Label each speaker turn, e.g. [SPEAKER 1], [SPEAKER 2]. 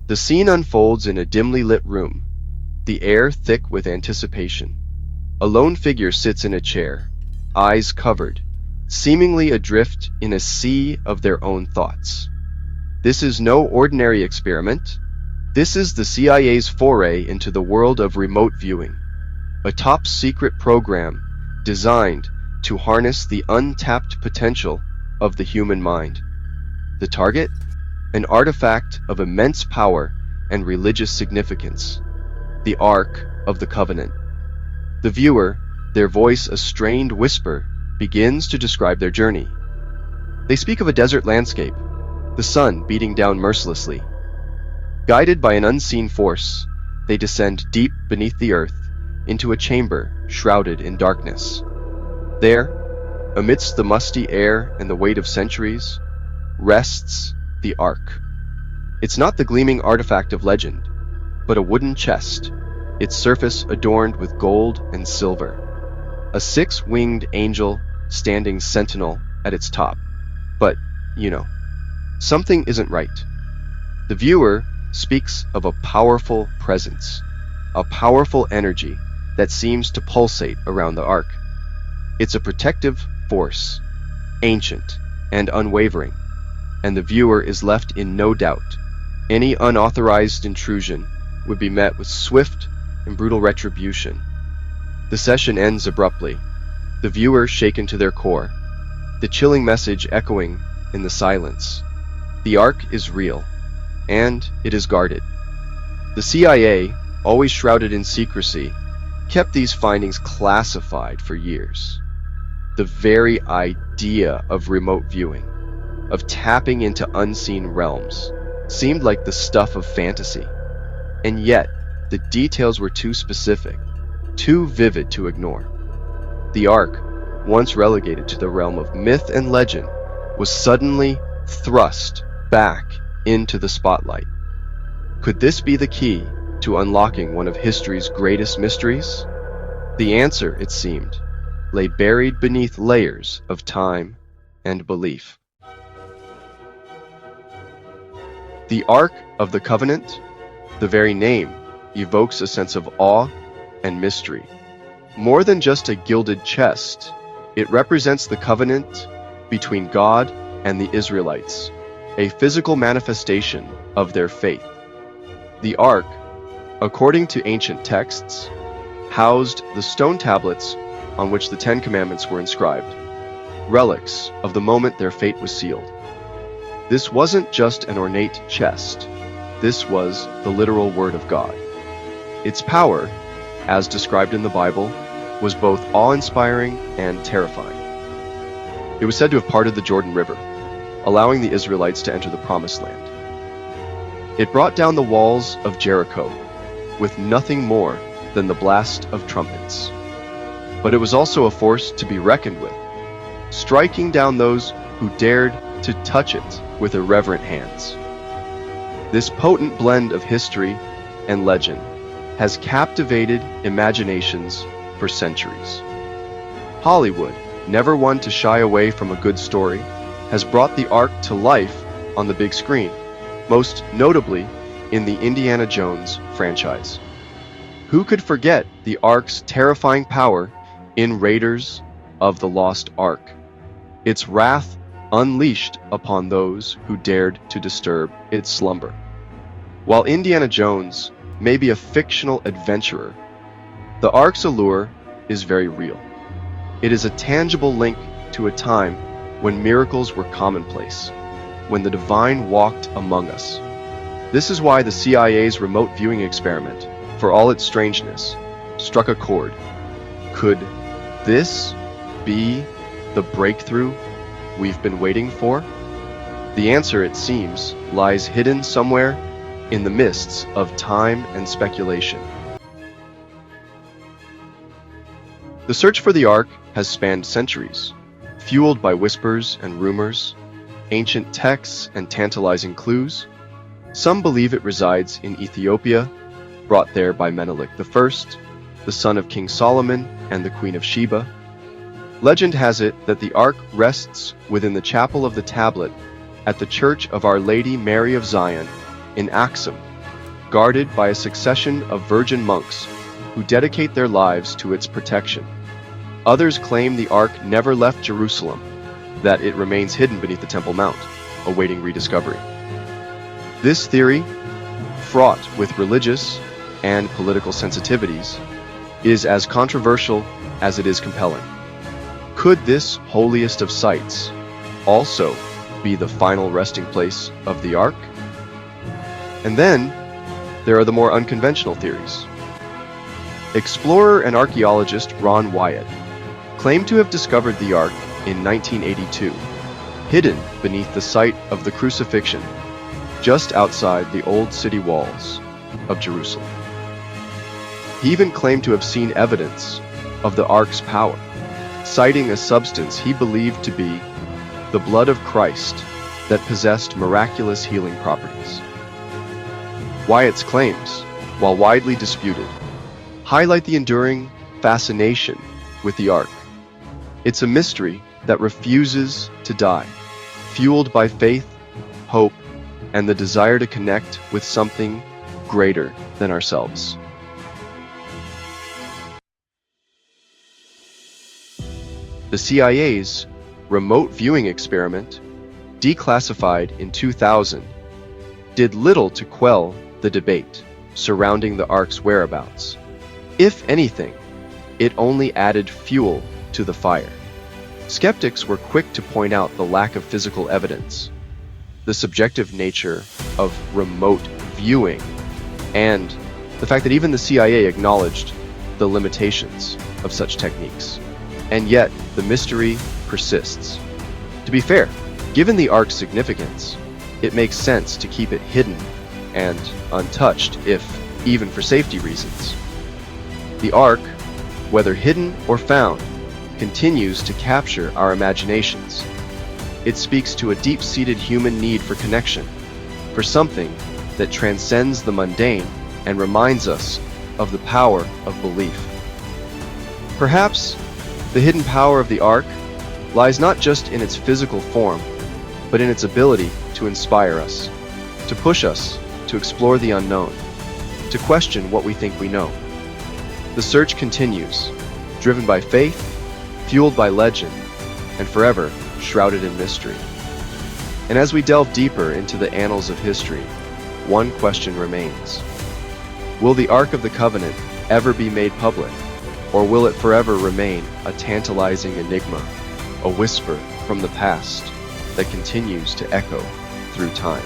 [SPEAKER 1] The scene unfolds in a dimly lit room, the air thick with anticipation. A lone figure sits in a chair, eyes covered, seemingly adrift in a sea of their own thoughts. This is no ordinary experiment. This is the CIA's foray into the world of remote viewing, a top-secret program designed to harness the untapped potential of the human mind. The target? An artifact of immense power and religious significance, the Ark of the Covenant. The viewer, their voice a strained whisper, begins to describe their journey. They speak of a desert landscape, the sun beating down mercilessly. Guided by an unseen force, they descend deep beneath the earth into a chamber shrouded in darkness. There, amidst the musty air and the weight of centuries, rests the Ark. It's not the gleaming artifact of legend, but a wooden chest, its surface adorned with gold and silver. A six-winged angel standing sentinel at its top. But, something isn't right. The viewer speaks of a powerful presence, a powerful energy that seems to pulsate around the Ark. It's a protective force, ancient and unwavering, and the viewer is left in no doubt. Any unauthorized intrusion would be met with swift and brutal retribution. The session ends abruptly, the viewer shaken to their core, the chilling message echoing in the silence. The Ark is real, and it is guarded. The CIA, always shrouded in secrecy, kept these findings classified for years. The very idea of remote viewing, of tapping into unseen realms, seemed like the stuff of fantasy. And yet, the details were too specific, too vivid to ignore. The Ark, once relegated to the realm of myth and legend, was suddenly thrust back into the spotlight. Could this be the key to unlocking one of history's greatest mysteries? The answer, it seemed, lay buried beneath layers of time and belief. The Ark of the Covenant, the very name, evokes a sense of awe and mystery. More than just a gilded chest, it represents the covenant between God and the Israelites, a physical manifestation of their faith. The Ark, according to ancient texts, housed the stone tablets on which the Ten Commandments were inscribed, relics of the moment their fate was sealed. This wasn't just an ornate chest. This was the literal Word of God. Its power, as described in the Bible, was both awe-inspiring and terrifying. It was said to have parted the Jordan River, allowing the Israelites to enter the Promised Land. It brought down the walls of Jericho with nothing more than the blast of trumpets. But it was also a force to be reckoned with, striking down those who dared to touch it with irreverent hands. This potent blend of history and legend has captivated imaginations for centuries. Hollywood, never one to shy away from a good story, has brought the Ark to life on the big screen, most notably in the Indiana Jones franchise. Who could forget the Ark's terrifying power in Raiders of the Lost Ark? Its wrath unleashed upon those who dared to disturb its slumber. While Indiana Jones may be a fictional adventurer, the Ark's allure is very real. It is a tangible link to a time when miracles were commonplace, when the divine walked among us. This is why the CIA's remote viewing experiment, for all its strangeness, struck a chord. Could this be the breakthrough we've been waiting for? The answer, it seems, lies hidden somewhere in the mists of time and speculation. The search for the Ark has spanned centuries, fueled by whispers and rumors, ancient texts and tantalizing clues. Some believe it resides in Ethiopia, brought there by Menelik I, the son of King Solomon and the Queen of Sheba. Legend has it that the Ark rests within the chapel of the tablet at the Church of Our Lady Mary of Zion in Axum, guarded by a succession of virgin monks who dedicate their lives to its protection. Others claim the Ark never left Jerusalem, that it remains hidden beneath the Temple Mount, awaiting rediscovery. This theory, fraught with religious and political sensitivities, is as controversial as it is compelling. Could this holiest of sites also be the final resting place of the Ark? And then, there are the more unconventional theories. Explorer and archaeologist Ron Wyatt claimed to have discovered the Ark in 1982, hidden beneath the site of the crucifixion, just outside the old city walls of Jerusalem. He even claimed to have seen evidence of the Ark's power, citing a substance he believed to be the blood of Christ that possessed miraculous healing properties. Wyatt's claims, while widely disputed, highlight the enduring fascination with the Ark. It's a mystery that refuses to die, fueled by faith, hope, and the desire to connect with something greater than ourselves. The CIA's remote viewing experiment, declassified in 2000, did little to quell the debate surrounding the Ark's whereabouts. If anything, it only added fuel to the fire. Skeptics were quick to point out the lack of physical evidence, the subjective nature of remote viewing, and the fact that even the CIA acknowledged the limitations of such techniques. And yet, the mystery persists. To be fair, given the Ark's significance, it makes sense to keep it hidden and untouched, if even for safety reasons. The Ark, whether hidden or found, continues to capture our imaginations. It speaks to a deep-seated human need for connection, for something that transcends the mundane and reminds us of the power of belief. Perhaps the hidden power of the Ark lies not just in its physical form, but in its ability to inspire us, to push us to explore the unknown, to question what we think we know. The search continues, driven by faith, fueled by legend, and forever shrouded in mystery. And as we delve deeper into the annals of history, one question remains. Will the Ark of the Covenant ever be made public, or will it forever remain a tantalizing enigma, a whisper from the past that continues to echo through time?